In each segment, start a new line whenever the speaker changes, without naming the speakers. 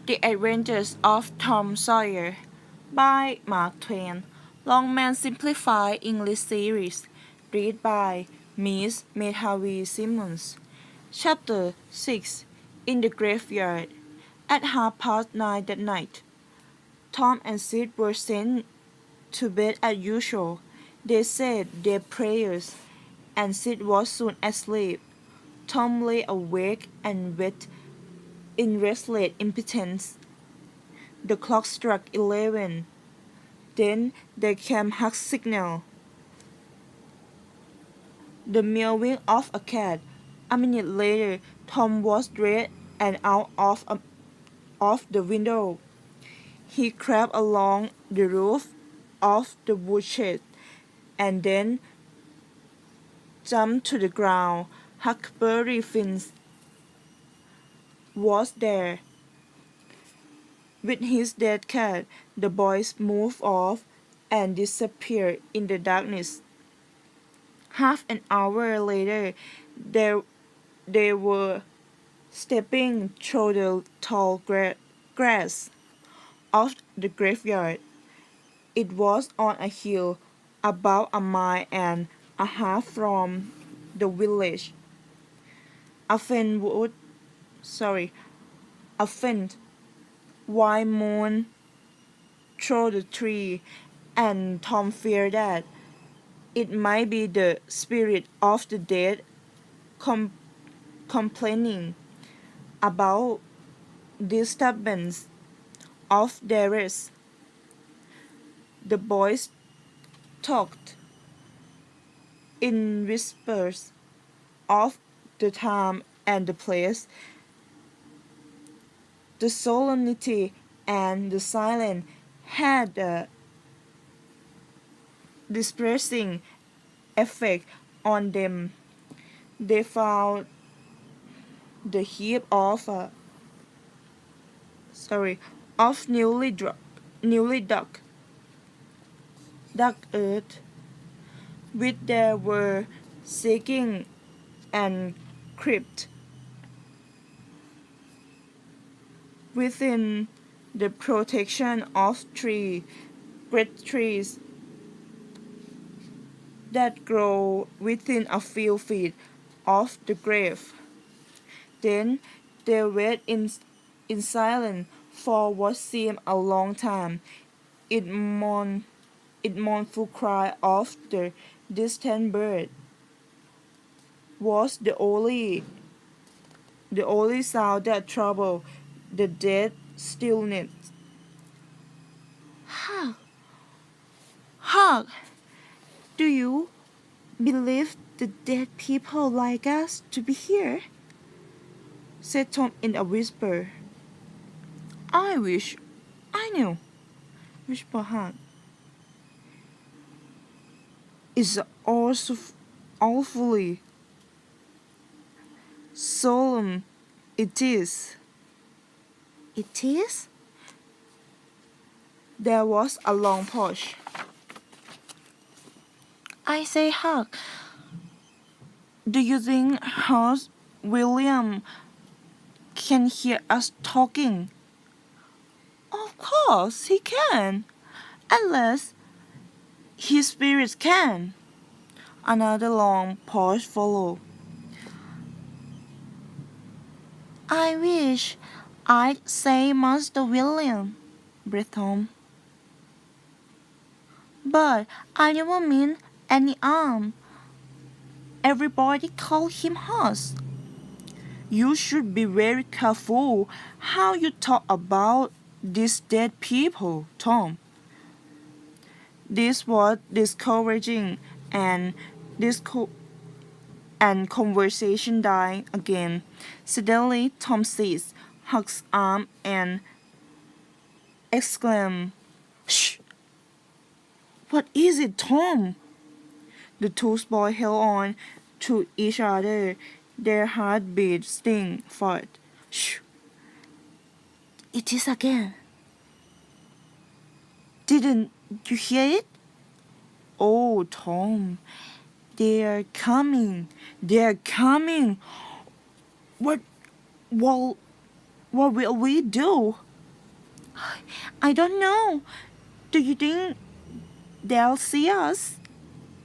The Adventures of Tom Sawyer by Mark Twain. Longman Simplified English Series. Read by Miss Medhavi Simmons. Chapter 6. In the Graveyard. At 9:30 that night, Tom and Sid were sent to bed as usual. They said their prayers, and Sid was soon asleep. Tom lay awake and wept in restless impotence. The clock struck 11. Then there came Huck's signal. The meowing of a cat. A minute later, Tom was dressed and out of the window. He crept along the roof of the woodshed and then jumped to the ground. Huckleberry Finn was there. With his dead cat, the boys moved off and disappeared in the darkness. Half an hour later, they were stepping through the tall grass of the graveyard. It was on a hill about a mile and a half from the village. A faint white moon through the tree, and Tom feared that it might be the spirit of the dead complaining about disturbance of their rest. The boys talked in whispers of the time and the place. The solemnity and the silence had a distressing effect on them. They found the heap of newly dug earth, which they were seeking, and crept within the protection of great trees that grow within a few feet of the grave. Then they waited in silence for what seemed a long time. It mournful cry of the distant bird was the only sound that troubled the dead stillness. Hark! Do you believe the dead people like us to be here? Said Tom in a whisper. I wish I knew, whispered Huck. It's also awfully solemn. It is. It is? There was a long pause. I say, Huck, do you think House William can hear us talking? Of course he can, unless his spirits can. Another long pause followed. I wish I'd say Master William, breathed Tom. But I never mean any harm. Everybody call him Hoss. You should be very careful how you talk about these dead people, Tom. This was discouraging, and conversation died again. Suddenly, Tom seized Huck's arm and exclaimed, "Shh! What is it, Tom?" The two boys held on to each other, their heartbeats sting fast. "Shh! It is again." Didn't you hear it? Oh, Tom, they are coming. They are coming. What will we do? I don't know. Do you think they'll see us?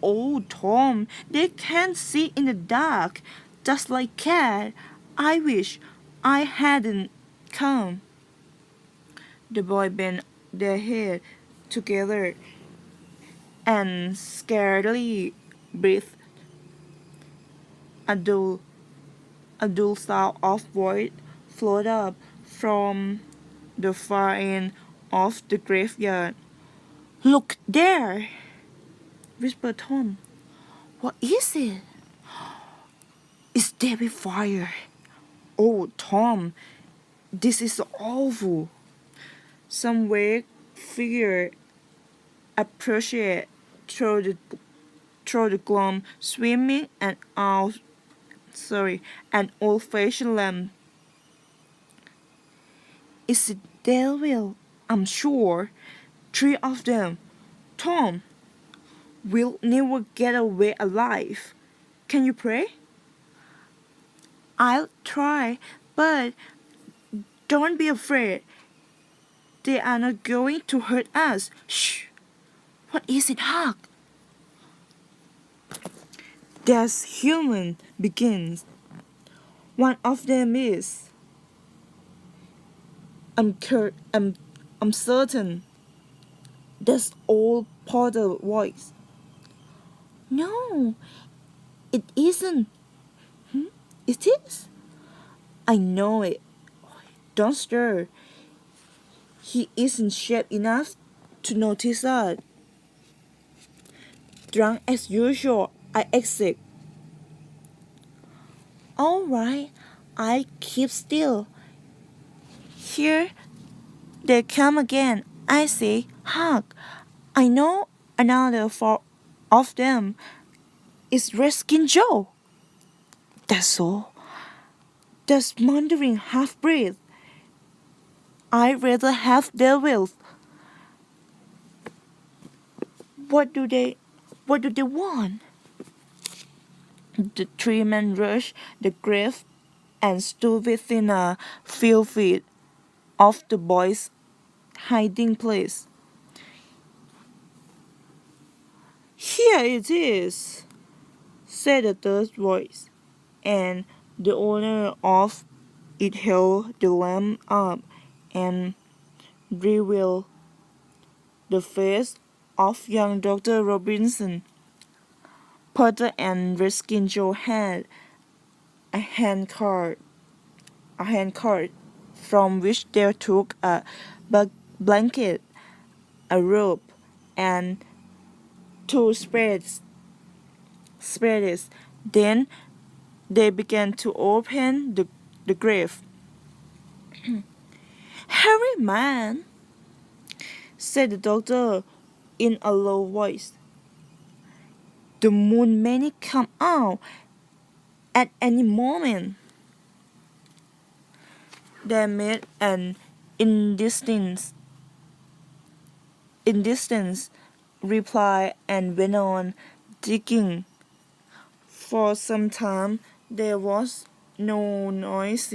Oh, Tom, they can't see in the dark. Just like cat. I wish I hadn't come. The boy bent their head together and scarcely breathed. A dull, a dull sound of voice floated up from the far end of the graveyard. Look there, whispered Tom. What is it? It's David Fire. Oh, Tom, this is awful. Some vague figure approached through the gloom, swimming an old-fashioned lamp. It's a devil, I'm sure. 3 of them. Tom, we'll never get away alive. Can you pray? I'll try, but don't be afraid. They are not going to hurt us. Shh! What is it, Huck? There's human begins. One of them is. I'm certain. That's old Porter voice. No, it isn't. It is. I know it. Don't stir. He isn't sharp enough to notice that. Drunk as usual, I exit. All right, I keep still. Here they come again. I say, Hark, I know another four of them. It's Redskin Joe. That's all. That's murdering half-breed. I'd rather have their wealth. What do they want? The 3 men rushed the grave and stood within a few feet of the boy's hiding place. Here it is, said the third voice, and the owner of it held the lamp up and revealed the face of young Dr. Robinson. Potter and Redskin Joe had a handcart from which they took a blanket, a rope, and 2 spades. Then they began to open the grave. Hurry, man, said the doctor in a low voice. The moon may come out at any moment. They made an indistinct reply and went on digging. For some time there was no noise,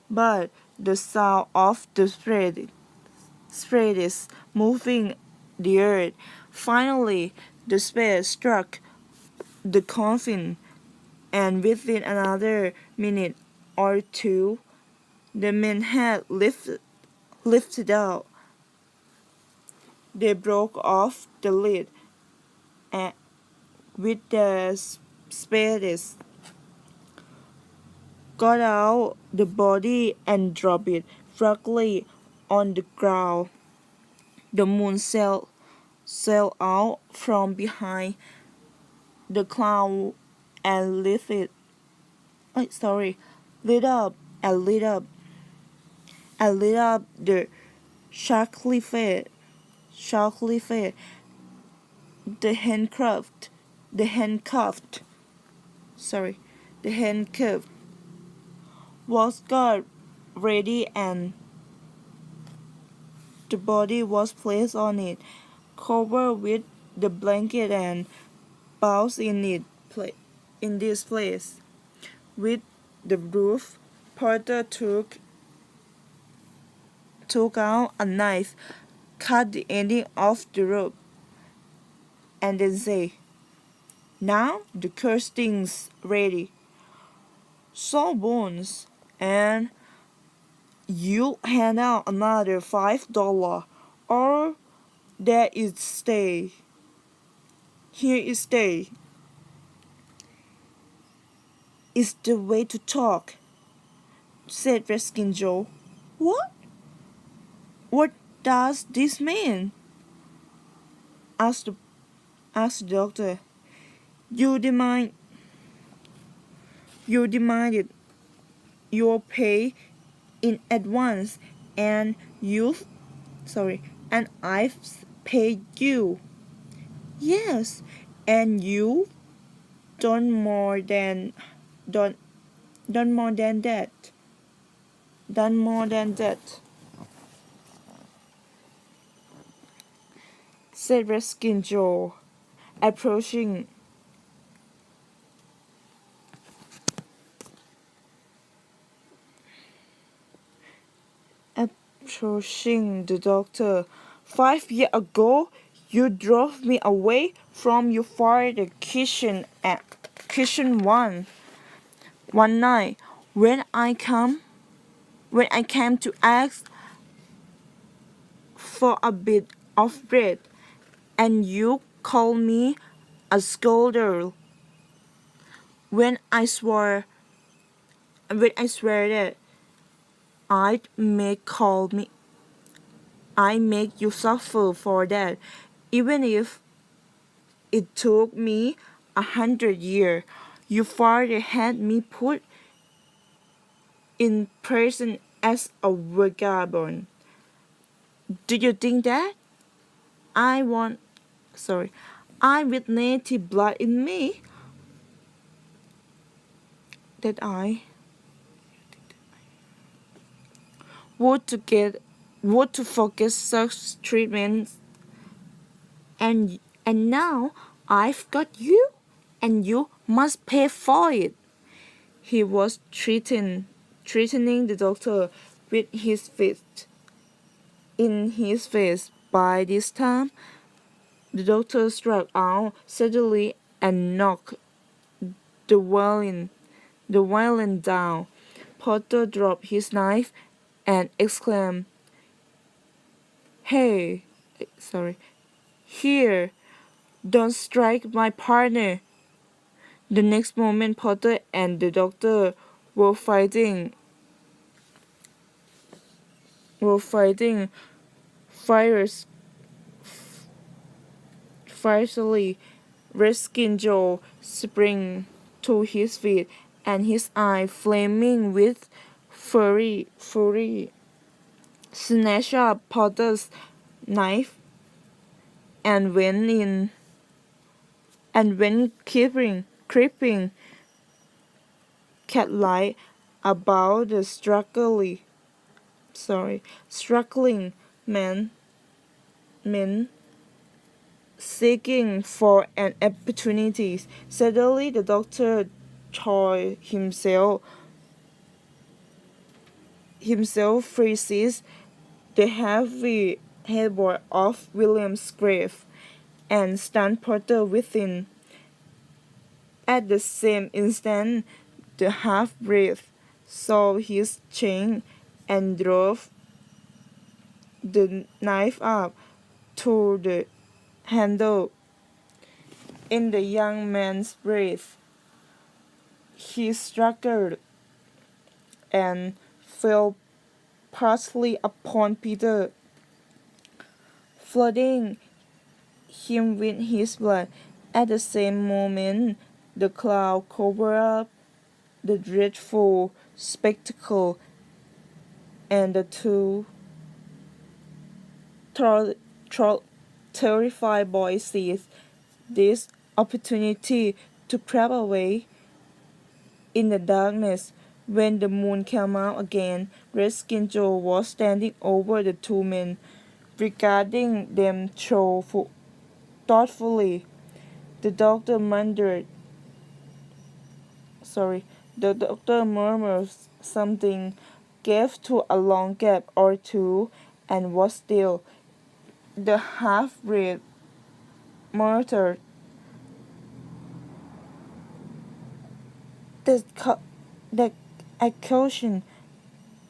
but the sound of the spades moving the earth. Finally, the spade struck the coffin, and within another minute or two, the men had lifted out. They broke off the lid and with their spades, got out the body and dropped it roughly on the ground. The moon sailed out from behind the cloud and lit up the sharkly face, the handcuffed, the handcuffed, the handcuffed was got ready and the body was placed on it, covered with the blanket and bounced in this place. With the roof, Porter took took out a knife, cut the ending of the rope, and then said, "Now the casting's ready. So Bones, and you hand out another $5, or there is stay. Here is stay. Is the way to talk," said Redskin Joe. "What? What does this mean?" asked the doctor. You demand you demanded your pay in advance, and and I've paid you. Yes, and you done more than done done more than that. Done more than that, said Redskin Joe, approaching approaching the doctor. 5 years ago, you drove me away from your father's kitchen at kitchen one night when I came to ask for a bit of bread, and you called me a scoundrel when I swear that I make you suffer for that, even if it took me 100 years. Your father had me put in prison as a vagabond. Do you think that I want I with native blood in me that I would to forget such treatment, and now I've got you, and you must pay for it. He was threatening the doctor with his fist in his face. By this time, the doctor struck out suddenly and knocked the violin down. Potter dropped his knife and exclaimed, "Hey, here, don't strike my partner." The next moment, Potter and the doctor were fighting fires fiercely. Redskin Joe sprang to his feet, and his eye flaming with fury, snatched up Potter's knife and went creeping cat-like about the struggling men seeking for an opportunity. Suddenly, the doctor threw himself freezes the heavy headboard of William's grave and stunned Potter within. At the same instant, the half-breed saw his chain and drove the knife up to the handle in the young man's breast. He struggled and fell partially upon Peter, flooding him with his blood. At the same moment, the cloud covered up the dreadful spectacle, and the two terrified boys seized this opportunity to creep away in the darkness. When the moon came out again, Redskin Joe was standing over the two men, regarding them thoughtfully. The doctor murmured something gave to a long gap or two, and was still. The half-breed muttered, "That that accusation,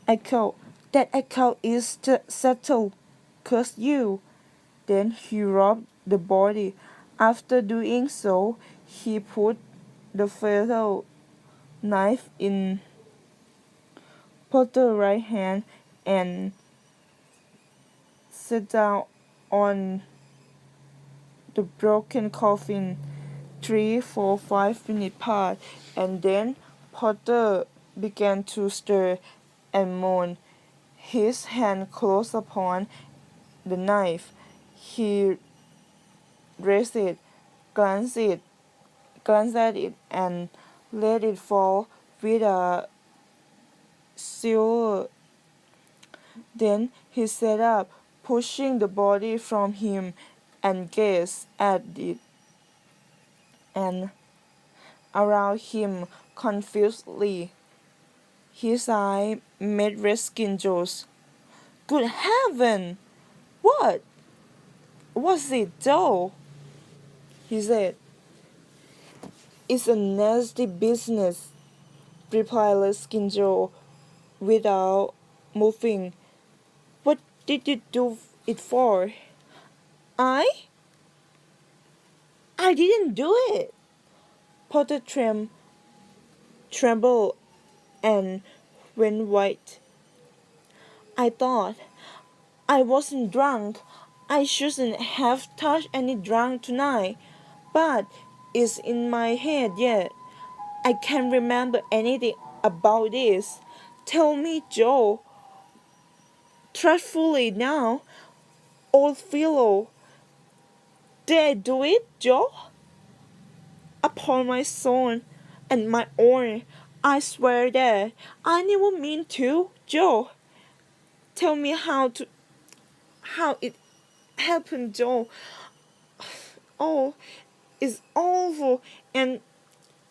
echo, that echo is settled, curse you." Then he robbed the body. After doing so, he put the fatal knife in Potter's right hand and sat down on the broken coffin. 3, 4, 5 minutes passed, and then Potter began to stir and moan. His hand closed upon the knife. He raised it, glanced it, glanced at it, and let it fall with a seal. Then he sat up, pushing the body from him, and gazed at it and around him confusedly. His eye met Redskin Joe's. "Good heaven! What was it, Joe?" he said. "It's a nasty business," replied Redskin Joe without moving. "What did you do it for?" "I? I didn't do it." Potter trembled and went white. "I thought I wasn't drunk. I shouldn't have touched any drunk tonight. But it's in my head yet. I can't remember anything about this. Tell me, Joe, truthfully now, old fellow, did I do it, Joe?" "Upon my soul and my honor, I swear that I never mean to, Joe. Tell me how it happened, Joe. Oh, it's awful, and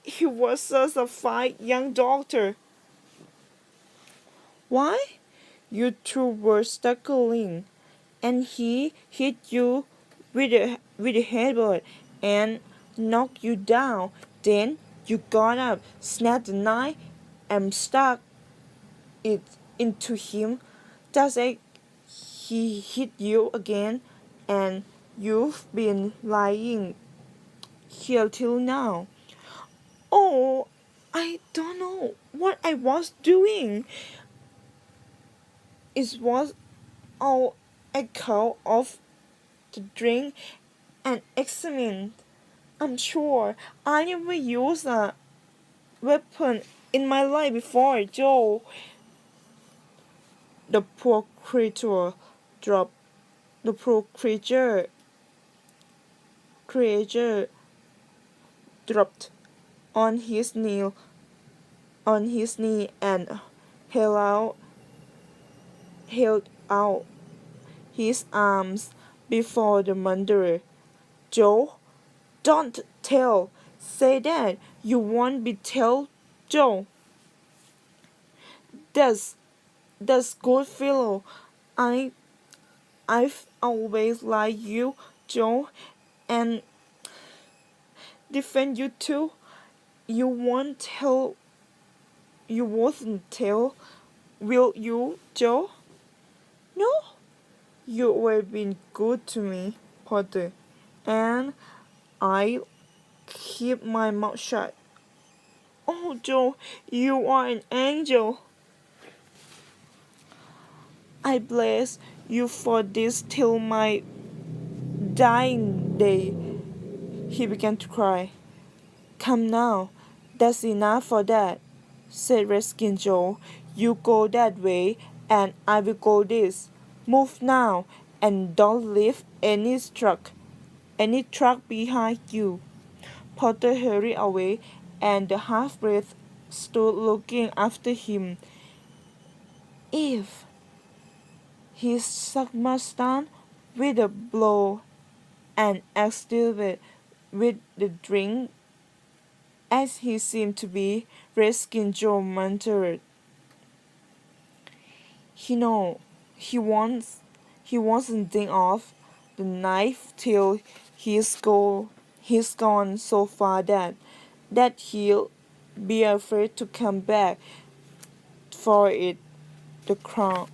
he was such a fine young doctor." "Why, you two were struggling, and he hit you with a headbutt and knocked you down. Then you got up, snapped the knife, and stuck it into him. That's it. He hit you again, and you've been lying here till now." "Oh, I don't know what I was doing. It was all echo of the drink and excitement. I'm sure I never used a weapon in my life before, Joe." The poor creature dropped. The poor creature dropped on his knee and held out his arms before the murderer. "Joe, don't tell. Say that you won't be tell, Joe. That's that's good fellow. I I've always liked you, Joe, and defend you too. You won't tell. You won't tell, will you, Joe?" "No, you have been good to me, Potter, and I'll keep my mouth shut." "Oh, Joe, you are an angel." "I bless you for this till my dying day." He began to cry. "Come now, that's enough for that," said Redskin Joe. "You go that way, and I will go this. Move now, and don't leave any truck behind you." Potter hurried away, and the half-breed stood looking after him. If he struck Mustang with a blow and extinguished with the drink, as he seemed to be, Redskin Joe muttered, He know he wasn't think of the knife till he's gone so far that he'll be afraid to come back for it. The crow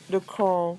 the crow